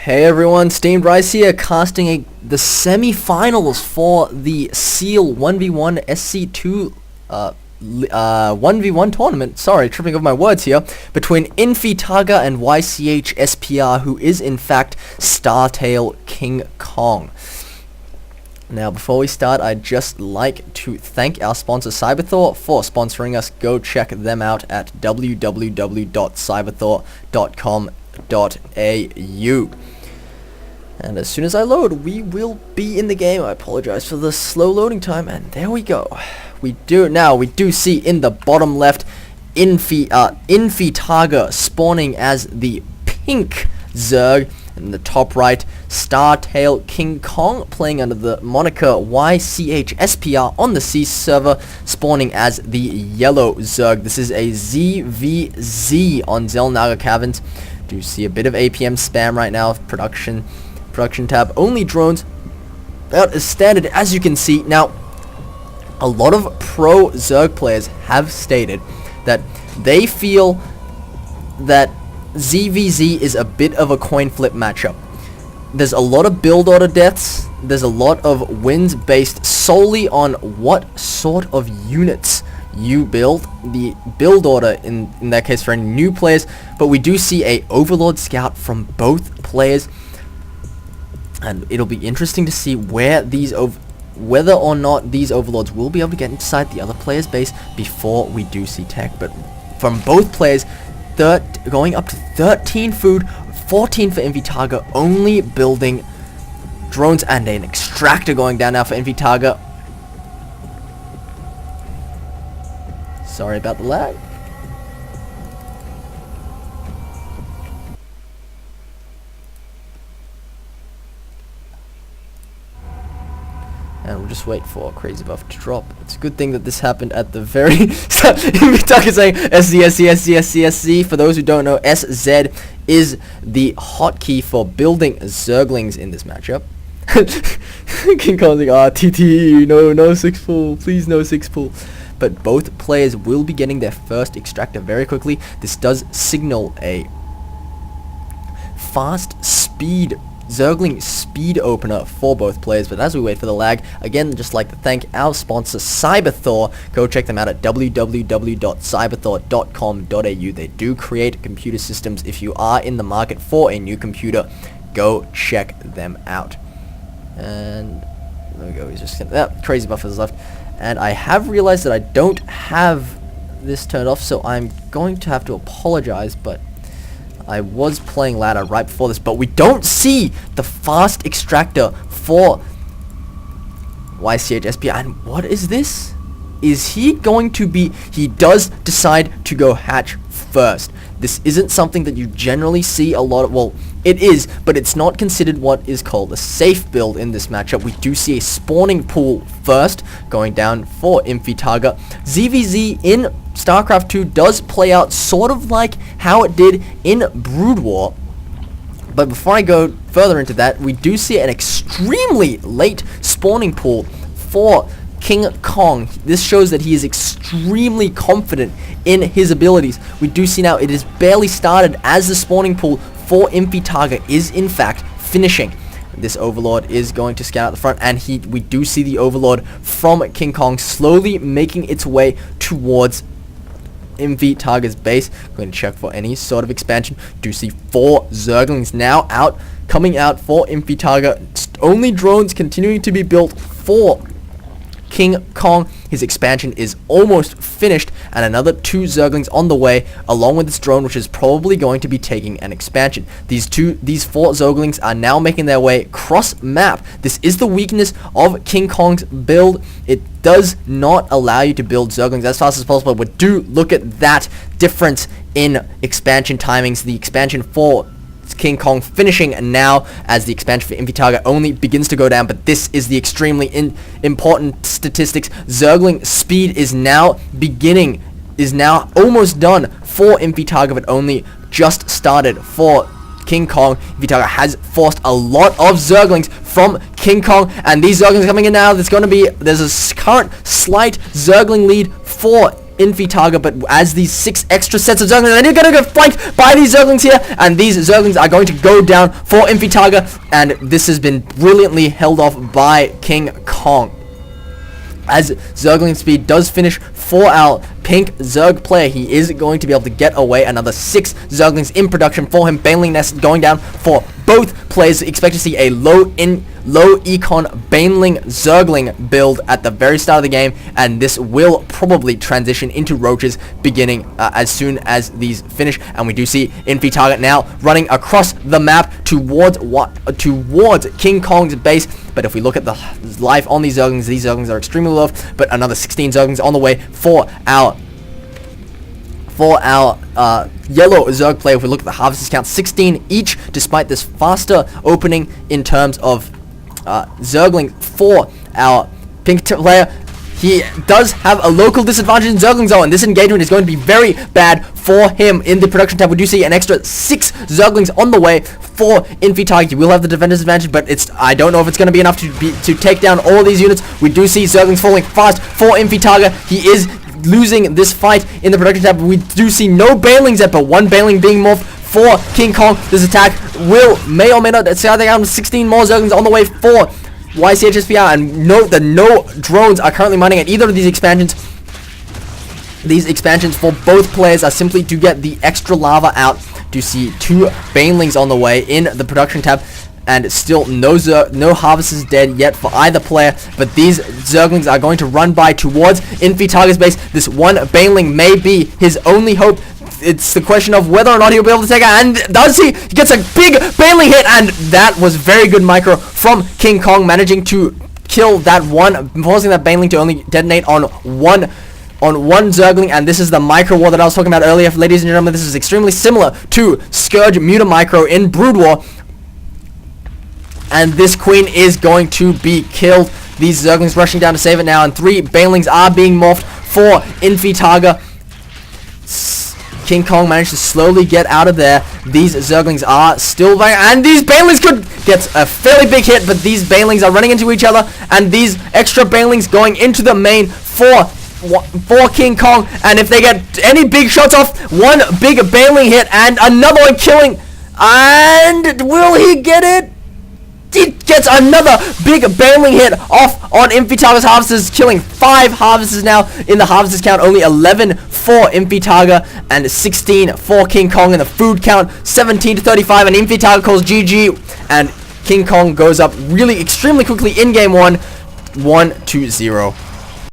Hey everyone, SteemDRIce here, casting the semi-finals for the Seal 1v1 SC2 1v1 tournament, sorry, tripping over my words here, between inFiTargA and yChSPR, who is in fact Startail King Kong. Now, before we start, I'd just like to thank our sponsor Cyberthor for sponsoring us. Go check them out at www.cyberthor.com.au. And as soon as I load, we will be in the game. I apologize for the slow loading time, and there we go. We do see in the bottom left inFiTargA spawning as the pink Zerg. In the top right, Startail King Kong playing under the moniker yChSPR on the C server, spawning as the yellow Zerg. This is a ZVZ on Xel'Naga Caverns. Do see a bit of APM spam right now. Production tab. Only drones about as standard as you can see. Now, a lot of pro Zerg players have stated that they feel that ZVZ is a bit of a coin flip matchup. There's a lot of build order deaths. There's a lot of wins based solely on what sort of units you build. The build order in that case for any new players, but we do see a Overlord Scout from both players, and it'll be interesting to see whether or not these Overlords will be able to get inside the other player's base before we do see tech. But from both players, going up to 13 food, 14 for inFiTargA, only building drones, and an extractor going down now for inFiTargA. Sorry about the lag. And we'll just wait for Crazy Buff to drop. It's a good thing that this happened at the very start. inFiTargA saying SC. For those who don't know, SZ is the hotkey for building Zerglings in this matchup. King Kong's like, TT, no 6 pool, please no 6 pool. But both players will be getting their first extractor very quickly. This does signal a fast speed Zergling speed opener for both players. But as we wait for the lag, again, just like to thank our sponsor Cyberthor. Go check them out at www.cyberthor.com.au. They do create computer systems. If you are in the market for a new computer, go check them out. And there we go, he's just Crazy Buff is left. And I have realized that I don't have this turned off, so I'm going to have to apologize, but I was playing ladder right before this, but we don't see the fast extractor for yChSPR. And what is this? Is he going to be... He does decide to go hatch first. This isn't something that you generally see a lot of... Well, it is, but it's not considered what is called a safe build in this matchup. We do see a spawning pool first going down for inFiTargA. ZVZ in StarCraft 2 does play out sort of like how it did in Brood War. But before I go further into that, we do see an extremely late spawning pool for King Kong. This shows that he is extremely confident in his abilities. We do see now it is barely started as the spawning pool for inFiTargA is in fact finishing. This Overlord is going to scan out the front, and we do see the Overlord from King Kong slowly making its way towards inFiTargA's base. I'm going to check for any sort of expansion. Do see 4 Zerglings now coming out for inFiTargA. Only drones continuing to be built for King Kong. His expansion is almost finished, and another 2 Zerglings on the way, along with this drone, which is probably going to be taking an expansion. These 4 Zerglings are now making their way cross map. This is the weakness of King Kong's build. It does not allow you to build Zerglings as fast as possible, but do look at that difference in expansion timings. The expansion for King Kong finishing now as the expansion for inFiTargA only begins to go down, but this is the extremely important statistics. Zergling speed is now almost done for inFiTargA, but only just started for King Kong. inFiTargA has forced a lot of Zerglings from King Kong, and these Zerglings coming in now. There's a current slight Zergling lead for inFiTargA, but as these 6 extra sets of Zerglings, and you're going to get flanked by these Zerglings here, and these Zerglings are going to go down for inFiTargA, and this has been brilliantly held off by King Kong. As Zergling speed does finish for our pink Zerg player, he is going to be able to get away. Another 6 Zerglings in production for him. Baneling Nest going down for both players. Expect to see a low econ Baneling Zergling build at the very start of the game, and this will probably transition into roaches beginning as soon as these finish. And we do see inFiTargA now running across the map towards King Kong's base. But if we look at the life on these Zerglings are extremely low. But another 16 Zerglings on the way for our yellow Zerg player. If we look at the harvests count, 16 each, despite this faster opening in terms of Zergling for our pink player. He does have a local disadvantage in Zerglings though, and this engagement is going to be very bad for him in the production tab. We do see an extra 6 Zerglings on the way for inFiTargA. He will have the defender's advantage, but I don't know if it's going to be enough to take down all these units. We do see Zerglings falling fast for inFiTargA. He is losing this fight in the production tab. We do see no Banelings yet, but 1 Baneling being morphed for King Kong. This attack may or may not see how they have 16 more Zerglings on the way for yChSPR, and note that no drones are currently mining at either of these expansions. These expansions for both players are simply to get the extra lava out. To see 2 Banelings on the way in the production tab, and still no harvesters dead yet for either player. But these Zerglings are going to run by towards inFiTargA's base. This 1 Baneling may be his only hope. It's the question of whether or not he'll be able to take it, and does he? He gets a big Baneling hit, and that was very good micro from King Kong, managing to kill that one, forcing that Baneling to only detonate on one Zergling. And this is the micro war that I was talking about earlier. Ladies and gentlemen, this is extremely similar to Scourge Muta micro in Brood War, and this queen is going to be killed. These Zerglings rushing down to save it now, and 3 Banelings are being morphed for inFiTargA. King Kong managed to slowly get out of there. These Zerglings are still there, and these Banelings could get a fairly big hit, but these Banelings are running into each other, and these extra Banelings going into the main for King Kong. And if they get any big shots off, 1 big Baneling hit and another one killing, and will he get it? He gets another big Baneling hit off on inFiTargA's harvesters, killing 5 harvesters now in the harvesters count. Only 11 for inFiTargA and 16 for King Kong in the food count. 17 to 35, and inFiTargA calls GG, and King Kong goes up really extremely quickly in game 1, 1-0.